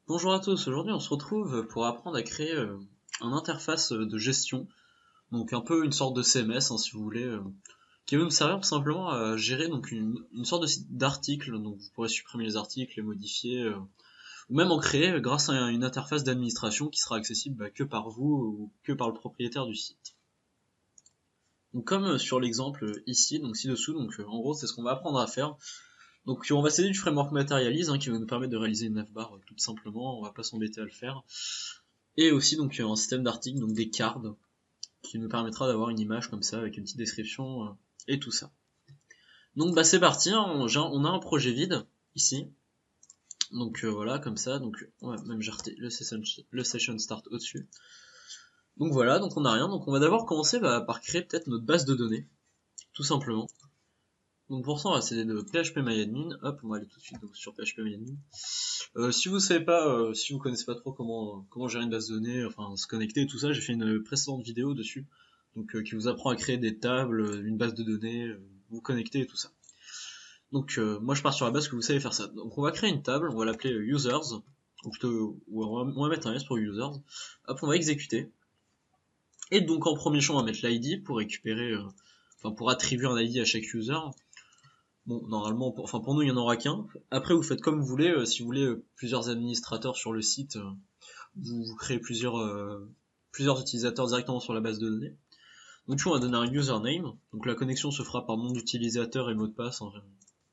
Bonjour à tous, aujourd'hui on se retrouve pour apprendre à créer un interface de gestion, donc un peu une sorte de CMS si vous voulez, qui va nous servir tout simplement à gérer donc une sorte d'article, donc vous pourrez supprimer les articles, les modifier, ou même en créer grâce à une interface d'administration qui sera accessible que par vous ou que par le propriétaire du site. Donc comme sur l'exemple ici, donc ci-dessous, donc en gros c'est ce qu'on va apprendre à faire. Donc on va s'aider du framework Materialize qui va nous permettre de réaliser une navbar tout simplement, on va pas s'embêter à le faire. Et aussi donc un système d'articles, donc des cards, qui nous permettra d'avoir une image comme ça avec une petite description et tout ça. Donc c'est parti, on a un projet vide ici. Donc voilà, comme ça, donc on va même jarter le session start au-dessus. Donc voilà, donc on n'a rien, donc on va d'abord commencer par créer peut-être notre base de données, tout simplement. Donc pour ça on va s'aider de phpMyAdmin, hop, on va aller tout de suite donc, sur phpMyAdmin. Si vous savez pas, si vous connaissez pas trop comment gérer une base de données, enfin se connecter et tout ça, j'ai fait une précédente vidéo dessus, donc qui vous apprend à créer des tables, une base de données, vous connecter et tout ça. Donc moi je pars sur la base que vous savez faire ça. Donc on va créer une table, on va l'appeler users, ou plutôt on va mettre un S pour users. Hop, on va exécuter. Et donc en premier champ on va mettre l'ID pour récupérer, enfin pour attribuer un ID à chaque user. Bon, normalement, pour nous, il n'y en aura qu'un. Après, vous faites comme vous voulez. Si vous voulez plusieurs administrateurs sur le site, vous créez plusieurs utilisateurs directement sur la base de données. Donc, du coup, on va donner un username. Donc, la connexion se fera par nom d'utilisateur et mot de passe.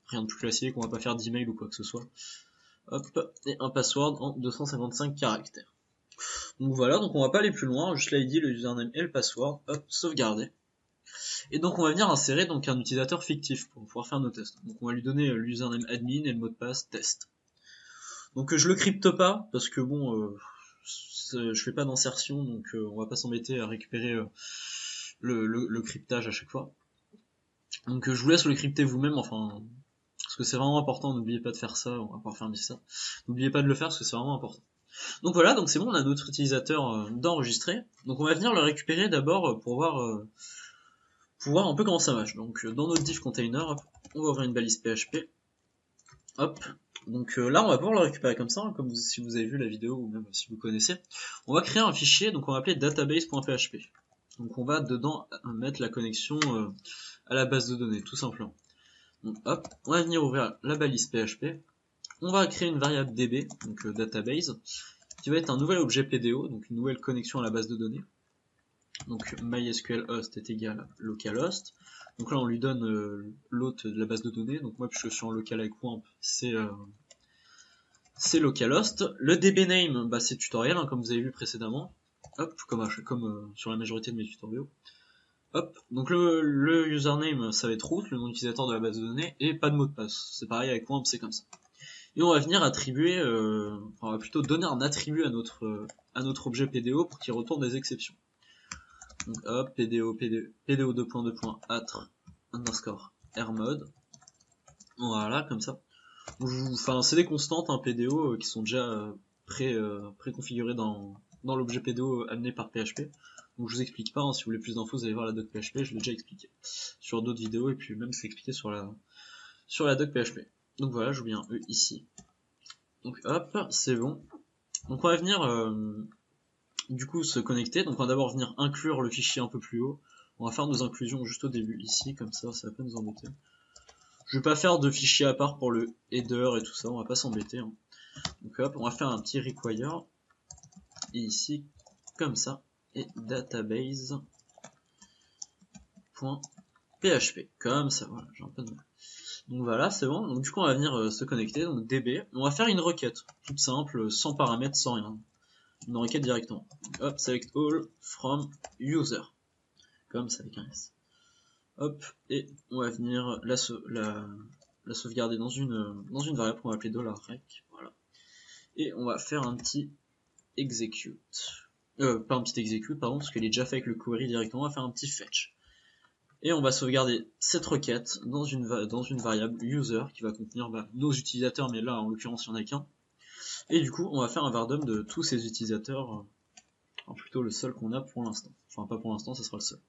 Rien de plus classique. On va pas faire d'email ou quoi que ce soit. Hop, et un password en 255 caractères. Donc voilà, donc on va pas aller plus loin. Juste l'ID, le username et le password. Hop, sauvegarder. Et donc on va venir insérer donc un utilisateur fictif pour pouvoir faire nos tests. Donc on va lui donner l'username admin et le mot de passe test. Donc je le crypte pas parce que bon, je fais pas d'insertion, donc on va pas s'embêter à récupérer le cryptage à chaque fois. Donc je vous laisse le crypter vous-même, enfin parce que c'est vraiment important. N'oubliez pas de faire ça, on va pouvoir fermer ça. N'oubliez pas de le faire parce que c'est vraiment important. Donc voilà, donc c'est bon, on a notre utilisateur d'enregistrer. Donc on va venir le récupérer d'abord pour voir un peu comment ça marche. Donc dans notre div container, hop, on va ouvrir une balise PHP. Hop. Donc là on va pouvoir le récupérer comme ça, comme si vous avez vu la vidéo ou même si vous connaissez. On va créer un fichier, donc on va appeler database.php. Donc on va dedans mettre la connexion à la base de données, tout simplement. Donc hop, on va venir ouvrir la balise PHP. On va créer une variable db, donc database, qui va être un nouvel objet PDO, donc une nouvelle connexion à la base de données. Donc MySQL host est égal localhost. Donc là on lui donne l'hôte de la base de données. Donc moi puisque je suis en local avec WAMP, c'est localhost. Le dbname, c'est tutoriel comme vous avez vu précédemment. Hop, comme sur la majorité de mes tutoriaux. Hop, donc le username ça va être root, le nom d'utilisateur de la base de données, et pas de mot de passe. C'est pareil avec WAMP, c'est comme ça. Et on va venir attribuer, on va plutôt donner un attribut à notre objet PDO pour qu'il retourne des exceptions. Donc hop, PDO 2.2.atr underscore rmode. Voilà, comme ça. Enfin, c'est des constantes PDO qui sont déjà préconfigurées dans l'objet PDO amené par PHP. Donc je vous explique pas, si vous voulez plus d'infos, vous allez voir la doc PHP, je l'ai déjà expliqué sur d'autres vidéos et puis même c'est expliqué sur la doc PHP. Donc voilà, j'oublie un E ici. Donc hop, c'est bon. Donc on va venir du coup se connecter. Donc on va d'abord venir inclure le fichier un peu plus haut. On va faire nos inclusions juste au début ici, comme ça va pas nous embêter. Je vais pas faire de fichier à part pour le header et tout ça, on va pas s'embêter. Donc hop, on va faire un petit require. Et ici, comme ça, et database.php. Comme ça, voilà, j'ai un peu de mal. Donc voilà, c'est bon. Donc du coup, on va venir se connecter, donc db. On va faire une requête, toute simple, sans paramètres, sans rien. Une requête directement. Hop, select all from user. Comme ça avec un S. Hop, et on va venir la sauvegarder dans une variable qu'on va appeler $rec. Voilà. Et on va faire un petit execute. Pas un petit execute, pardon, parce qu'il est déjà fait avec le query directement. On va faire un petit fetch. Et on va sauvegarder cette requête dans une variable user qui va contenir nos utilisateurs, mais là en l'occurrence il n'y en a qu'un. Et du coup on va faire un var dump de tous ces utilisateurs, plutôt le seul qu'on a pour l'instant. Enfin pas pour l'instant, ça sera le seul.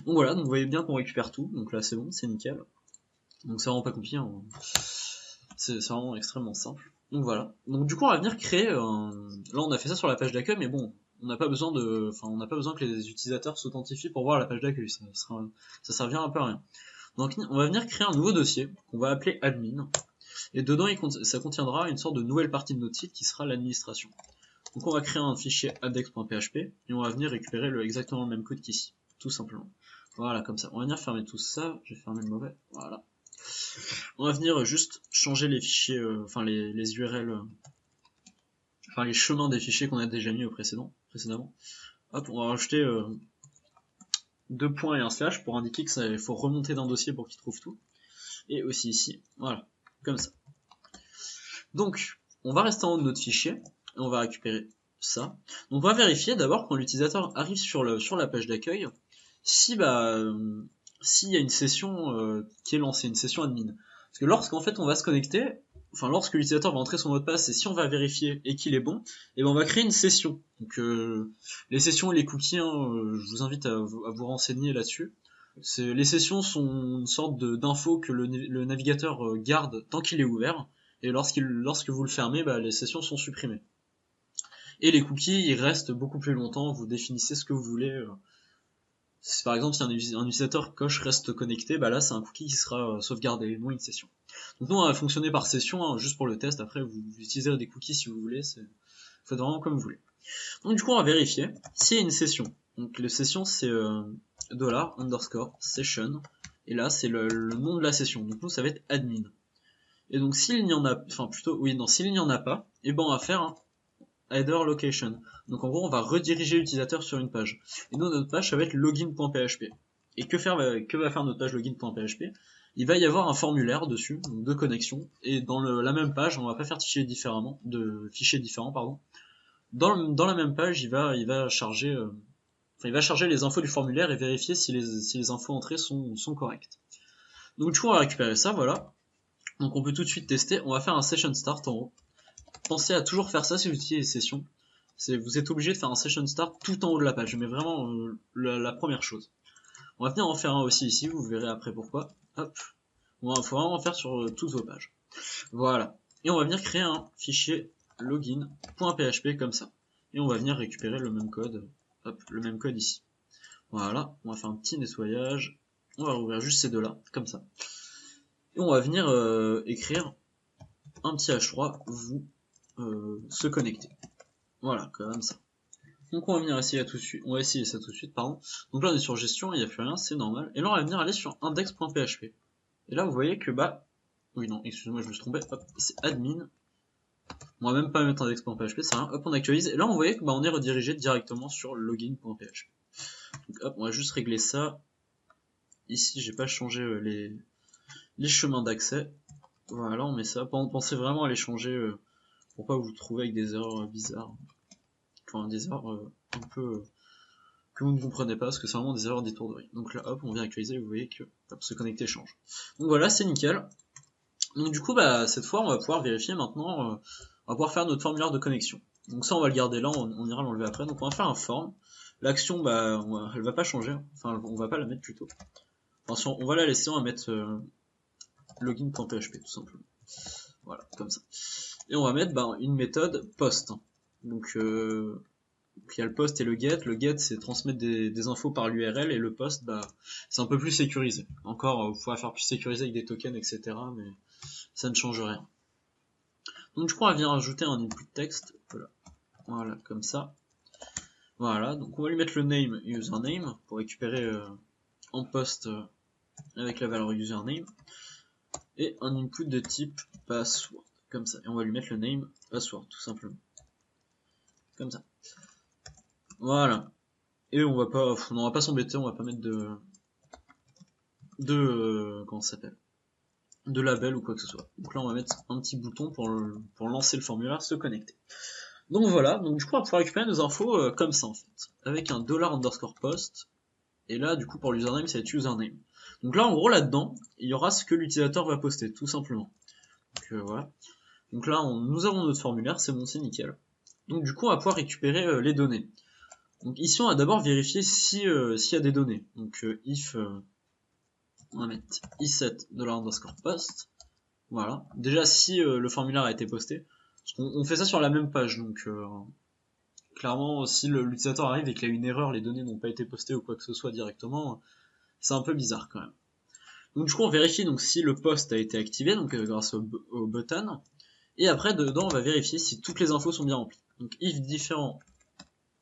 Donc voilà, donc vous voyez bien qu'on récupère tout, donc là c'est bon, c'est nickel. Donc c'est vraiment pas compliqué, c'est vraiment extrêmement simple. Donc voilà. Donc du coup, on va venir créer un... Là, on a fait ça sur la page d'accueil, mais bon, on n'a pas besoin de... Enfin, on n'a pas besoin que les utilisateurs s'authentifient pour voir la page d'accueil. Ça servira un peu à rien. Donc on va venir créer un nouveau dossier qu'on va appeler admin. Et dedans, ça contiendra une sorte de nouvelle partie de notre site qui sera l'administration. Donc on va créer un fichier index.php et on va venir récupérer exactement le même code qu'ici, tout simplement. Voilà, comme ça. On va venir fermer tout ça. J'ai fermé le mauvais. Voilà. On va venir juste changer les fichiers, enfin les URL, enfin les chemins des fichiers qu'on a déjà mis précédemment. Hop, on va rajouter deux points et un slash pour indiquer qu'il faut remonter d'un dossier pour qu'il trouve tout. Et aussi ici, voilà, comme ça. Donc, on va rester en haut de notre fichier et on va récupérer ça. Donc on va vérifier d'abord quand l'utilisateur arrive sur la page d'accueil si s'il y a une session qui est lancée, une session admin. Parce que lorsqu'en fait on va se connecter, enfin lorsque l'utilisateur va entrer son mot de passe et si on va vérifier et qu'il est bon, et ben on va créer une session. Donc les sessions et les cookies, je vous invite à vous renseigner là-dessus. Les sessions sont une sorte d'info que le navigateur garde tant qu'il est ouvert, et lorsque vous le fermez, les sessions sont supprimées. Et les cookies, ils restent beaucoup plus longtemps, vous définissez ce que vous voulez. Si par exemple si un utilisateur coche reste connecté, là c'est un cookie qui sera sauvegardé, non une session. Donc nous on va fonctionner par session, juste pour le test, après vous utiliserez des cookies si vous voulez, faites vraiment comme vous voulez. Donc du coup on va vérifier s'il y a une session. Donc la session c'est $_session, et là c'est le nom de la session, donc nous ça va être admin. Et donc s'il n'y en a, s'il n'y en a pas, et on va faire un header location. Donc en gros on va rediriger l'utilisateur sur une page. Et nous notre page ça va être login.php. Et que va faire notre page login.php? Il va y avoir un formulaire dessus, donc de connexion, et dans la même page, on va pas faire de fichiers différents, pardon. Dans la même page, il va charger les infos du formulaire et vérifier si les infos entrées sont correctes. Donc du coup on va récupérer ça, voilà. Donc on peut tout de suite tester, on va faire un session start en haut. Pensez à toujours faire ça si vous utilisez les sessions. Vous êtes obligé de faire un session start tout en haut de la page, mais vraiment la première chose. On va venir en faire un aussi ici, vous verrez après pourquoi. Hop. Il faut vraiment en faire sur toutes vos pages. Voilà. Et on va venir créer un fichier login.php comme ça. Et on va venir récupérer le même code. Hop, le même code ici. Voilà. On va faire un petit nettoyage. On va rouvrir juste ces deux-là, comme ça. Et on va venir écrire un petit H3, vous se connecter. Voilà, comme ça. Donc on va venir essayer ça tout de suite, pardon. Donc là on est sur gestion, il n'y a plus rien, c'est normal. Et là on va venir aller sur index.php. Et là vous voyez que oui non, excusez-moi je me suis trompé, hop, c'est admin. On va même pas mettre index.php, c'est rien, hop on actualise. Et là on voyait que on est redirigé directement sur login.php. Donc hop, on va juste régler ça. Ici j'ai pas changé les chemins d'accès. Voilà, on met ça. Pensez vraiment à les changer pour pas vous trouver avec des erreurs bizarres. Enfin des erreurs un peu que vous ne comprenez pas parce que c'est vraiment des erreurs d'étourderie. Donc là hop on vient actualiser et vous voyez que hop, se connecter change. Donc voilà c'est nickel. Donc du coup cette fois on va pouvoir vérifier maintenant, on va pouvoir faire notre formulaire de connexion. Donc ça on va le garder là, on ira l'enlever après. Donc on va faire un form. L'action elle va pas changer, enfin on va pas la mettre plutôt. Enfin on va la laisser, on va mettre login.php tout simplement. Voilà, comme ça. Et on va mettre une méthode post. Donc il y a le post et le get. Le get c'est transmettre des infos par l'URL et le post c'est un peu plus sécurisé. Encore vous pourrez faire plus sécurisé avec des tokens etc. Mais ça ne change rien. Donc du coup on va venir ajouter un input texte. Voilà comme ça. Voilà, donc on va lui mettre le name username pour récupérer en post avec la valeur username. Et un input de type password. Comme ça. Et on va lui mettre le name password tout simplement. Comme ça. Voilà. Et on va pas s'embêter, on va pas mettre comment ça s'appelle, de label ou quoi que ce soit. Donc là on va mettre un petit bouton pour lancer le formulaire se connecter. Donc voilà, donc du coup on va pouvoir récupérer nos infos comme ça en fait, avec un $_post, et là du coup pour l'username ça va être username. Donc là en gros là-dedans, il y aura ce que l'utilisateur va poster, tout simplement. Donc voilà. Donc là nous avons notre formulaire, c'est bon, c'est nickel. Donc du coup on va pouvoir récupérer les données. Donc ici on va d'abord vérifier s'il y a des données. Donc if on va mettre iset $_post. Voilà. Déjà si le formulaire a été posté. Parce qu'on fait ça sur la même page, donc clairement, si l'utilisateur arrive et qu'il a une erreur, les données n'ont pas été postées ou quoi que ce soit directement, c'est un peu bizarre quand même. Donc du coup, on vérifie donc si le post a été activé, donc grâce au button. Et après, dedans, on va vérifier si toutes les infos sont bien remplies. Donc if différent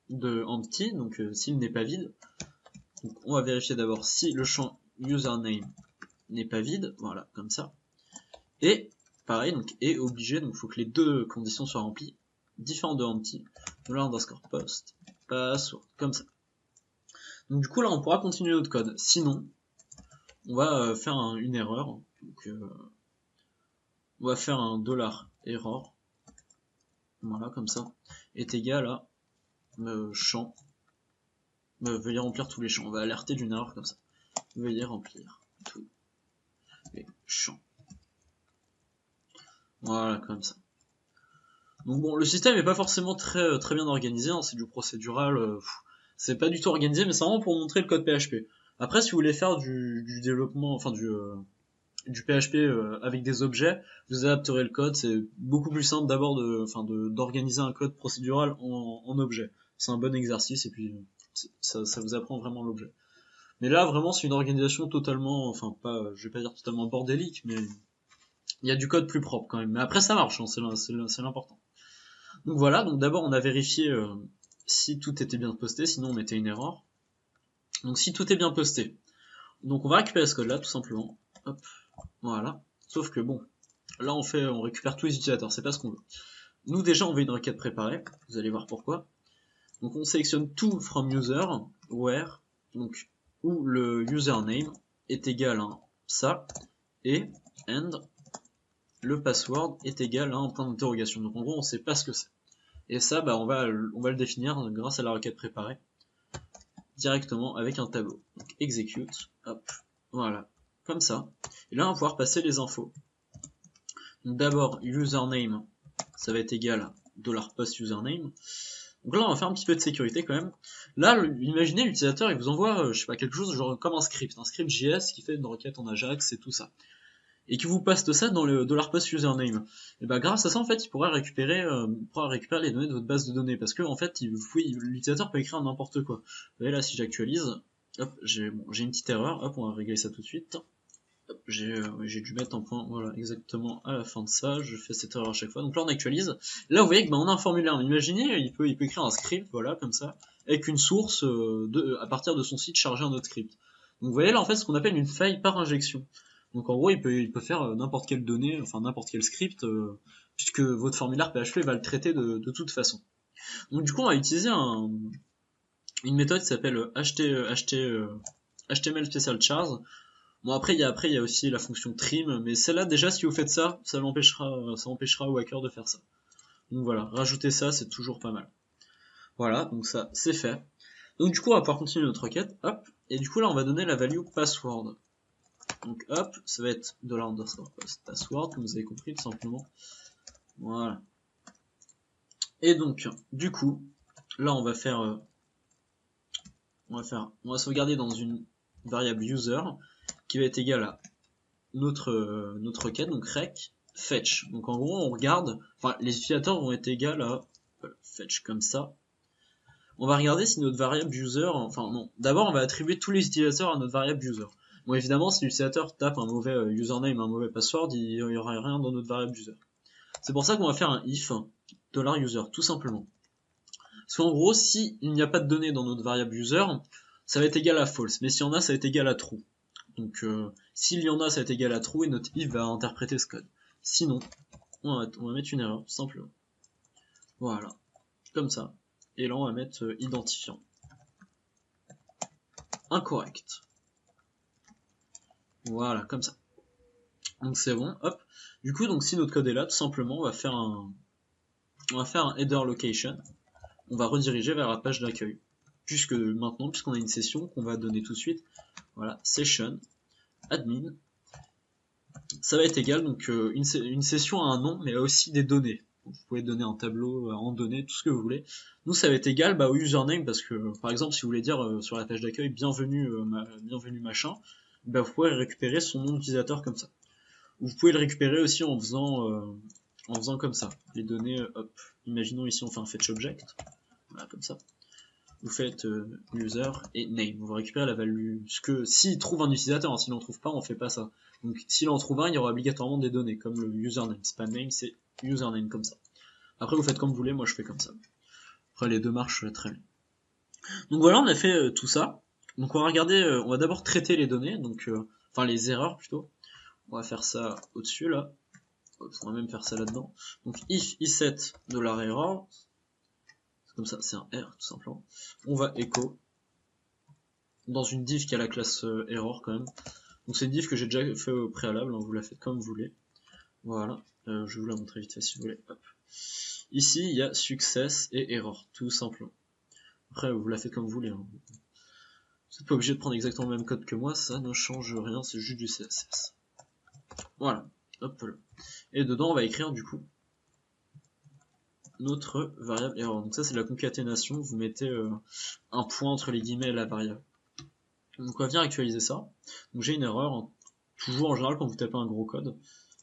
de empty, donc s'il n'est pas vide. Donc on va vérifier d'abord si le champ username n'est pas vide, voilà, comme ça. Et pareil, donc est obligé, donc il faut que les deux conditions soient remplies, différent de empty, de là underscore post, password, comme ça. Donc du coup là on pourra continuer notre code, sinon on va faire une erreur, donc on va faire un $error, voilà comme ça, est égal à champ, veuillez remplir tous les champs, on va alerter d'une erreur comme ça, veuillez remplir tous les champs. Voilà, comme ça. Donc bon, le système est pas forcément très bien organisé, hein, c'est du procédural, c'est pas du tout organisé, mais c'est vraiment pour montrer le code PHP. Après, si vous voulez faire du développement, enfin du PHP avec des objets, vous adapterez le code, c'est beaucoup plus simple d'abord d'organiser un code procédural en objet. C'est un bon exercice et puis ça vous apprend vraiment l'objet. Mais là, vraiment, c'est une organisation totalement, enfin pas, je vais pas dire totalement bordélique, mais il y a du code plus propre quand même. Mais après, ça marche, hein, c'est l'important. Donc voilà, donc d'abord on a vérifié si tout était bien posté, sinon on mettait une erreur. Donc si tout est bien posté, donc on va récupérer ce code là tout simplement. Hop, voilà. Sauf que bon, là on récupère tous les utilisateurs, c'est pas ce qu'on veut. Nous déjà on veut une requête préparée, vous allez voir pourquoi. Donc on sélectionne tout from user, where, donc où le username est égal à ça, et and le password est égal à un point d'interrogation. Donc en gros on sait pas ce que c'est. Et ça, bah, on va le définir grâce à la requête préparée directement avec un tableau. Donc execute, hop, voilà, comme ça. Et là, on va pouvoir passer les infos. Donc d'abord, username, ça va être égal à $post username. Donc là, on va faire un petit peu de sécurité quand même. Là, imaginez l'utilisateur, il vous envoie, je sais pas, quelque chose genre comme un script JS qui fait une requête en Ajax et tout ça. Et qui vous passe ça dans le $post username. Et bah grâce à ça en fait il pourra récupérer les données de votre base de données parce que en fait l'utilisateur peut écrire n'importe quoi. Vous voyez là si j'actualise, hop j'ai une petite erreur, hop on va régler ça tout de suite. J'ai dû mettre un point voilà exactement à la fin de ça, je fais cette erreur à chaque fois. Donc là on actualise. Là vous voyez que on a un formulaire. Imaginez il peut écrire un script voilà comme ça avec une source à partir de son site charger un autre script. Donc vous voyez là en fait ce qu'on appelle une faille par injection. Donc en gros, il peut faire n'importe quelle donnée, enfin n'importe quel script, puisque votre formulaire PHP va le traiter de toute façon. Donc du coup, on va utiliser une méthode qui s'appelle HTML Special Chars. Bon après il y a aussi la fonction trim, mais celle-là déjà si vous faites ça, ça empêchera au hacker de faire ça. Donc voilà, rajouter ça, c'est toujours pas mal. Voilà, donc ça c'est fait. Donc du coup, on va pouvoir continuer notre requête, hop, et du coup là on va donner la value password. Donc hop, ça va être $post password, comme vous avez compris tout simplement. Voilà. Et donc, du coup, là on va sauvegarder dans une variable user qui va être égale à notre requête, donc rec fetch. Donc en gros, on regarde, enfin les utilisateurs vont être égales à fetch comme ça. On va regarder si notre variable user, enfin non, d'abord on va attribuer tous les utilisateurs à notre variable user. Bon évidemment si l'utilisateur tape un mauvais username, un mauvais password, il y aura rien dans notre variable user. C'est pour ça qu'on va faire un if $user tout simplement. Parce qu'en gros si il n'y a pas de données dans notre variable user, ça va être égal à false, mais s'il y en a ça va être égal à true. Donc s'il y en a ça va être égal à true et notre if va interpréter ce code. Sinon on va mettre une erreur tout simplement. Voilà, comme ça. Et là on va mettre identifiant. Incorrect. Voilà, comme ça. Donc c'est bon, hop. Du coup, donc si notre code est là, tout simplement, on va faire un header location. On va rediriger vers la page d'accueil. Puisqu'on a une session qu'on va donner tout de suite. Voilà, session, admin. Ça va être égal, donc une session a un nom, mais a aussi des données. Donc, vous pouvez donner un tableau en données, tout ce que vous voulez. Nous, ça va être égal au username, parce que, par exemple, si vous voulez dire sur la page d'accueil, bienvenue machin, vous pouvez récupérer son nom d'utilisateur comme ça. Vous pouvez le récupérer aussi en faisant en faisant comme ça. Les données, hop, imaginons ici on fait un fetch object, voilà comme ça. Vous faites user et name, on va récupérer la value, ce que s'il trouve un utilisateur, hein, s'il n'en trouve pas, on fait pas ça. Donc s'il en trouve un, il y aura obligatoirement des données, comme le username, c'est pas name, c'est username comme ça. Après vous faites comme vous voulez, moi je fais comme ça. Après les deux marchent très bien. Donc voilà, on a fait tout ça. Donc on va regarder, on va d'abord traiter les données, donc enfin les erreurs plutôt. On va faire ça au-dessus là. On va même faire ça là-dedans. Donc if i7 $error, c'est comme ça, c'est un R tout simplement. On va echo dans une div qui a la classe error quand même. Donc c'est une div que j'ai déjà fait au préalable, hein, vous la faites comme vous voulez. Voilà, je vais vous la montrer vite fait si vous voulez. Hop. Ici il y a success et error, tout simplement. Après vous la faites comme vous voulez. Hein. Vous n'êtes pas obligé de prendre exactement le même code que moi, ça ne change rien, c'est juste du CSS. Voilà, hop là. Et dedans on va écrire du coup notre variable error. Donc ça c'est de la concaténation, vous mettez un point entre les guillemets et la variable. Donc on va venir actualiser ça. Donc j'ai une erreur, hein. Toujours en général quand vous tapez un gros code,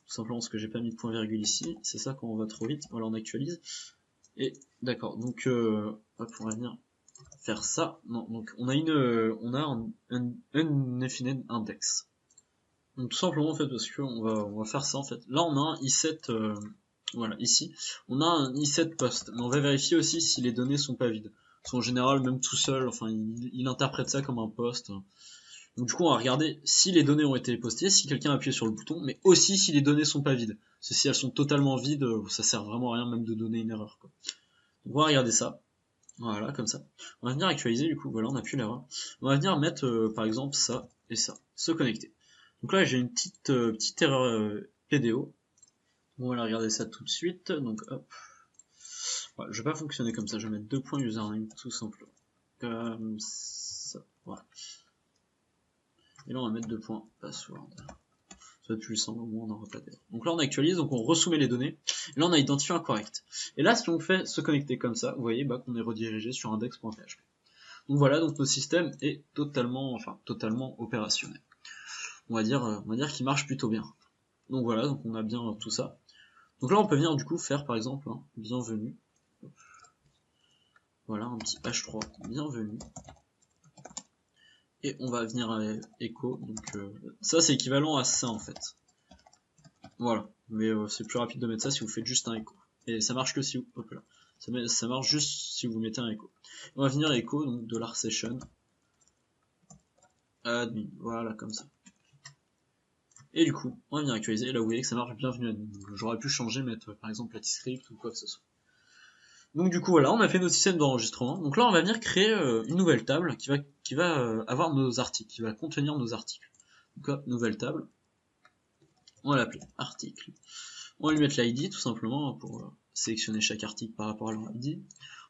tout simplement parce que j'ai pas mis de point virgule ici, c'est ça quand on va trop vite, voilà on actualise. Et d'accord, donc hop, on va venir faire ça. Non, donc on a un undefined index. Donc tout simplement en fait parce que on va faire ça en fait. Là on a un i7 voilà, ici, on a un i7 post, mais on va vérifier aussi si les données sont pas vides. Parce qu'en général, même tout seul, enfin, il interprète ça comme un post. Donc du coup, on va regarder si les données ont été postées, si quelqu'un a appuyé sur le bouton, mais aussi si les données sont pas vides. Parce que si elles sont totalement vides, ça sert vraiment à rien même de donner une erreur, quoi. Donc on va regarder ça. Voilà, comme ça. On va venir actualiser, du coup, voilà, on a plus l'erreur. On va venir mettre, par exemple, ça et ça. Se connecter. Donc là, j'ai une petite erreur PDO. On va regarder ça tout de suite, donc hop. Voilà, je vais pas fonctionner comme ça, je vais mettre 2 points username tout simplement. Comme ça, voilà. Et là on va mettre 2 points password. Ça va être plus simple, au moins on n'aura pas d'erreur. Donc là on actualise, donc on resoumet les données. Et là on a identifié un correct. Et là si on fait se connecter comme ça, vous voyez bah, qu'on est redirigé sur index.php. Donc voilà, donc notre système est totalement opérationnel. On va dire qu'il marche plutôt bien. Donc voilà, donc on a bien tout ça. Donc là on peut venir du coup faire par exemple un bienvenue. Voilà, un petit h3, bienvenue. Et on va venir à echo, donc ça c'est équivalent à ça en fait. Voilà, mais c'est plus rapide de mettre ça si vous faites juste un echo. Et ça marche que si vous... Hop là. Ça marche juste si vous mettez un echo. On va venir echo, donc $session admin, voilà comme ça. Et du coup, on va venir actualiser, et là vous voyez que ça marche bienvenue admin. J'aurais pu changer, mettre par exemple Latiscript ou quoi que ce soit. Donc du coup voilà, on a fait notre système d'enregistrement. Donc là on va venir créer une nouvelle table qui va avoir nos articles, qui va contenir nos articles. Donc hop, nouvelle table. On va l'appeler article. On va lui mettre l'ID tout simplement pour sélectionner chaque article par rapport à leur ID.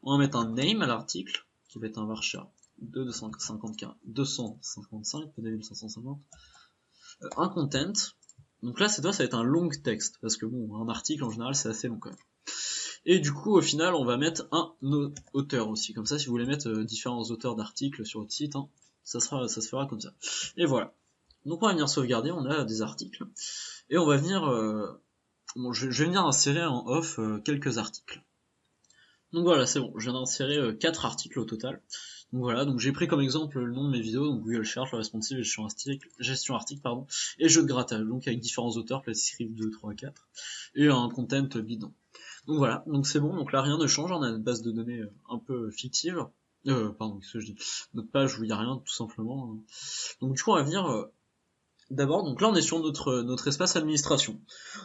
On va mettre un name à l'article, qui va être un varchar 255, pas 2550. Un content. Donc là cette fois ça va être un long texte, parce que bon, un article en général c'est assez long quand même. Et du coup, au final, on va mettre un auteur aussi. Comme ça, si vous voulez mettre différents auteurs d'articles sur votre site, hein, ça se fera comme ça. Et voilà. Donc on va venir sauvegarder, on a des articles. Et on va venir... bon, je vais venir insérer en off quelques articles. Donc voilà, c'est bon, je viens d'insérer 4 articles au total. Donc voilà, donc j'ai pris comme exemple le nom de mes vidéos, donc Google Search, le responsive, gestion article, pardon, et jeu de grattage, donc avec différents auteurs, Platiscript 2, 3, 4, et un content bidon. Donc voilà, donc c'est bon, donc là rien ne change, on a une base de données un peu fictive, pardon, qu'est-ce que je dis, notre page où il n'y a rien tout simplement. Donc du coup on va venir d'abord, donc là on est sur notre espace administration,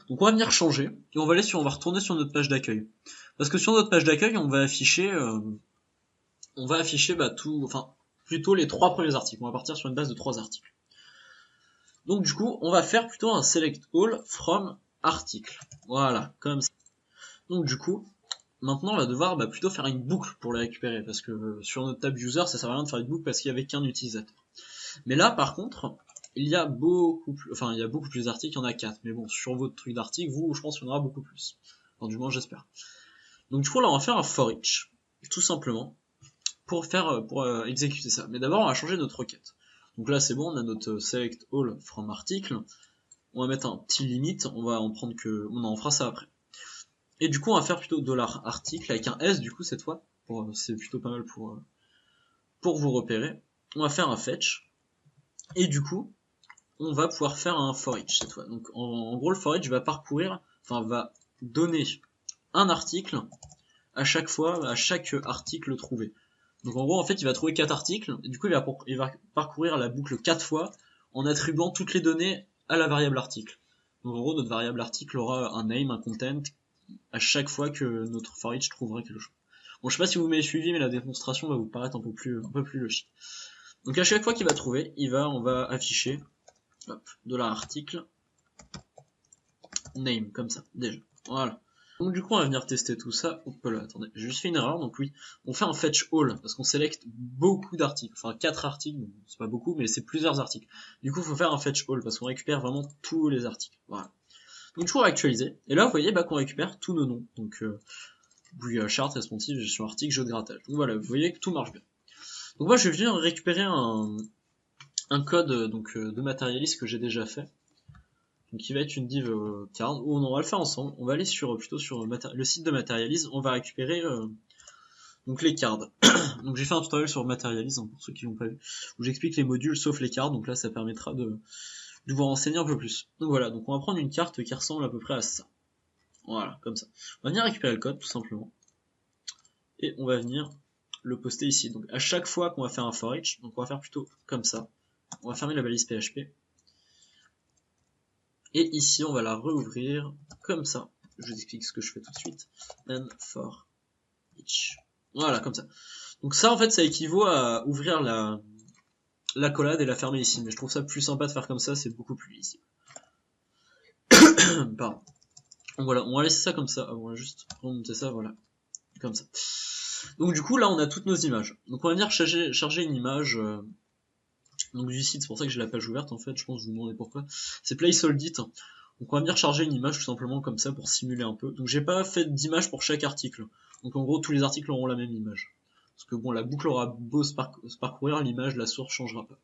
donc on va venir changer, et on va retourner sur notre page d'accueil, parce que sur notre page d'accueil on va afficher bah, plutôt les 3 premiers articles, on va partir sur une base de 3 articles. Donc du coup on va faire plutôt un select all from article, voilà, comme ça. Donc du coup, maintenant on va devoir plutôt faire une boucle pour les récupérer, parce que sur notre table user ça sert à rien de faire une boucle parce qu'il n'y avait qu'un utilisateur. Mais là par contre, il y a beaucoup plus d'articles, il y en a 4, mais bon, sur votre truc d'articles, vous, je pense qu'il y en aura beaucoup plus. Enfin, du moins j'espère. Donc du coup là on va faire un for each, tout simplement, pour exécuter ça. Mais d'abord on va changer notre requête. Donc là c'est bon, on a notre select all from article, on va mettre un petit limit, on en fera ça après. Et du coup, on va faire plutôt $article avec un S du coup cette fois. C'est plutôt pas mal pour vous repérer. On va faire un fetch. Et du coup, on va pouvoir faire un for each cette fois. Donc en gros, le for each va va donner un article à chaque fois, à chaque article trouvé. Donc en gros, en fait, il va trouver 4 articles, et du coup, il va parcourir la boucle 4 fois en attribuant toutes les données à la variable article. Donc en gros, notre variable article aura un name, un content, à chaque fois que notre for each trouvera quelque chose. Bon, je sais pas si vous m'avez suivi, mais la démonstration va vous paraître un peu plus logique. Donc à chaque fois qu'il va trouver, on va afficher, hop, $article, name, comme ça, déjà. Voilà. Donc du coup on va venir tester tout ça. Hop là, attendez, j'ai juste fait une erreur, donc oui, on fait un fetch all, parce qu'on sélecte beaucoup d'articles, enfin 4 articles, c'est pas beaucoup, mais c'est plusieurs articles. Du coup il faut faire un fetch all, parce qu'on récupère vraiment tous les articles. Voilà. Donc toujours actualiser, et là vous voyez qu'on récupère tous nos noms. Donc chart, responsive, gestion article, jeu de grattage. Donc voilà, vous voyez que tout marche bien. Donc moi je vais venir récupérer un code de matérialiste que j'ai déjà fait. Donc qui va être une div card, où on va le faire ensemble. On va aller plutôt sur le site de Materialise, on va récupérer donc les cards. Donc j'ai fait un tutoriel sur Materialise, pour ceux qui l'ont pas vu, où j'explique les modules sauf les cards, donc là ça permettra de vous renseigner un peu plus. Donc voilà, donc on va prendre une carte qui ressemble à peu près à ça. Voilà, comme ça. On va venir récupérer le code tout simplement. Et on va venir le poster ici. Donc à chaque fois qu'on va faire un for each, donc on va faire plutôt comme ça. On va fermer la balise PHP. Et ici, on va la rouvrir comme ça. Je vous explique ce que je fais tout de suite. And for each. Voilà, comme ça. Donc ça, en fait, ça équivaut à ouvrir l'accolade et la fermer ici. Mais je trouve ça plus sympa de faire comme ça, c'est beaucoup plus lisible. Pardon. Donc voilà, on va laisser ça comme ça. On va juste remonter ça, voilà. Comme ça. Donc du coup, là, on a toutes nos images. Donc on va venir charger une image... donc du site, c'est pour ça que j'ai la page ouverte en fait, je pense que vous vous demandez pourquoi. C'est placeholdit. Donc on va venir charger une image tout simplement comme ça pour simuler un peu. Donc j'ai pas fait d'image pour chaque article. Donc en gros tous les articles auront la même image. Parce que bon, la boucle aura beau se parcourir, l'image, la source changera pas.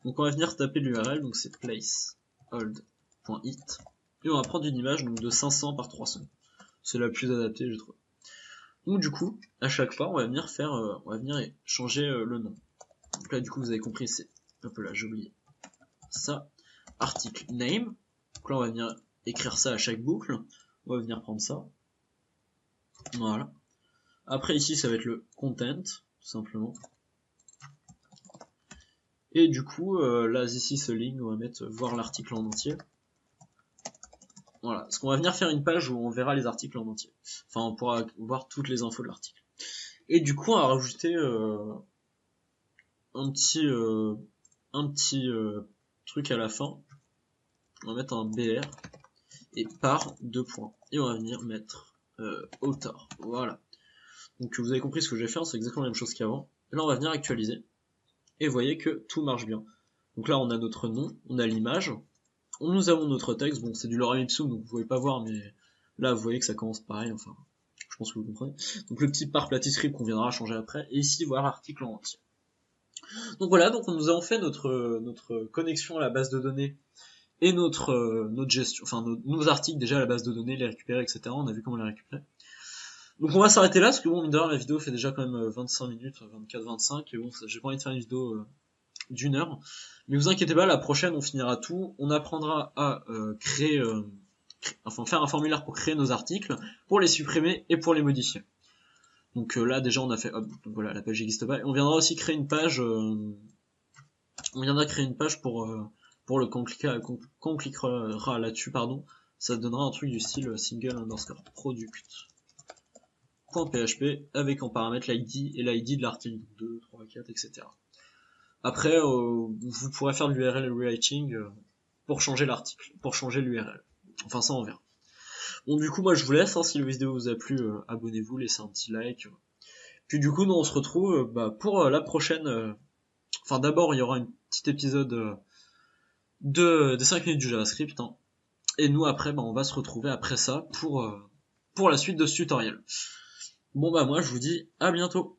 Donc on va venir taper l'URL, donc c'est placehold.it. Et on va prendre une image donc de 500 par 300. C'est la plus adaptée, je trouve. Donc du coup, à chaque fois, on va venir changer le nom. Donc là du coup vous avez compris, c'est un peu là, j'ai oublié ça, article name. Donc là on va venir écrire ça à chaque boucle, on va venir prendre ça, voilà. Après ici ça va être le content, tout simplement. Et du coup là ici ce link, on va mettre voir l'article en entier. Voilà, parce qu'on va venir faire une page où on verra les articles en entier. Enfin on pourra voir toutes les infos de l'article. Et du coup on va rajouter un petit truc à la fin. On va mettre un BR et par 2 points. Et on va venir mettre author. Voilà. Donc vous avez compris ce que je vais faire, c'est exactement la même chose qu'avant. Là on va venir actualiser. Et vous voyez que tout marche bien. Donc là on a notre nom, on a l'image. Nous avons notre texte, bon c'est du lorem ipsum donc vous pouvez pas voir, mais là vous voyez que ça commence pareil, enfin je pense que vous comprenez. Donc le petit par platiscript qu'on viendra changer après. Et ici voir article en entier. Donc voilà, donc nous avons fait notre connexion à la base de données et notre gestion, enfin nos articles déjà à la base de données, les récupérer, etc. On a vu comment les récupérer. Donc on va s'arrêter là, parce que bon, mine de rien, la vidéo fait déjà quand même 25 minutes, 24-25, et bon, j'ai pas envie de faire une vidéo d'une heure. Mais vous inquiétez pas, la prochaine, on finira tout. On apprendra à faire un formulaire pour créer nos articles, pour les supprimer et pour les modifier. Donc là, déjà, on a fait, hop, donc voilà, la page n'existe pas. Et on viendra aussi créer une page, pour le quand on cliquera là-dessus, pardon, ça donnera un truc du style single_product.php avec en paramètre l'ID et l'ID de l'article 2, 3, 4, etc. Après, vous pourrez faire de l'URL rewriting pour changer l'article, pour changer l'URL. Enfin, ça on verra. Bon, du coup, moi je vous laisse, hein, si la vidéo vous a plu, abonnez-vous, laissez un petit like. Puis du coup, nous on se retrouve pour la prochaine. Enfin, d'abord, il y aura un petit épisode des 5 minutes du JavaScript, hein. Et nous après on va se retrouver après ça pour la suite de ce tutoriel. Bon moi je vous dis à bientôt.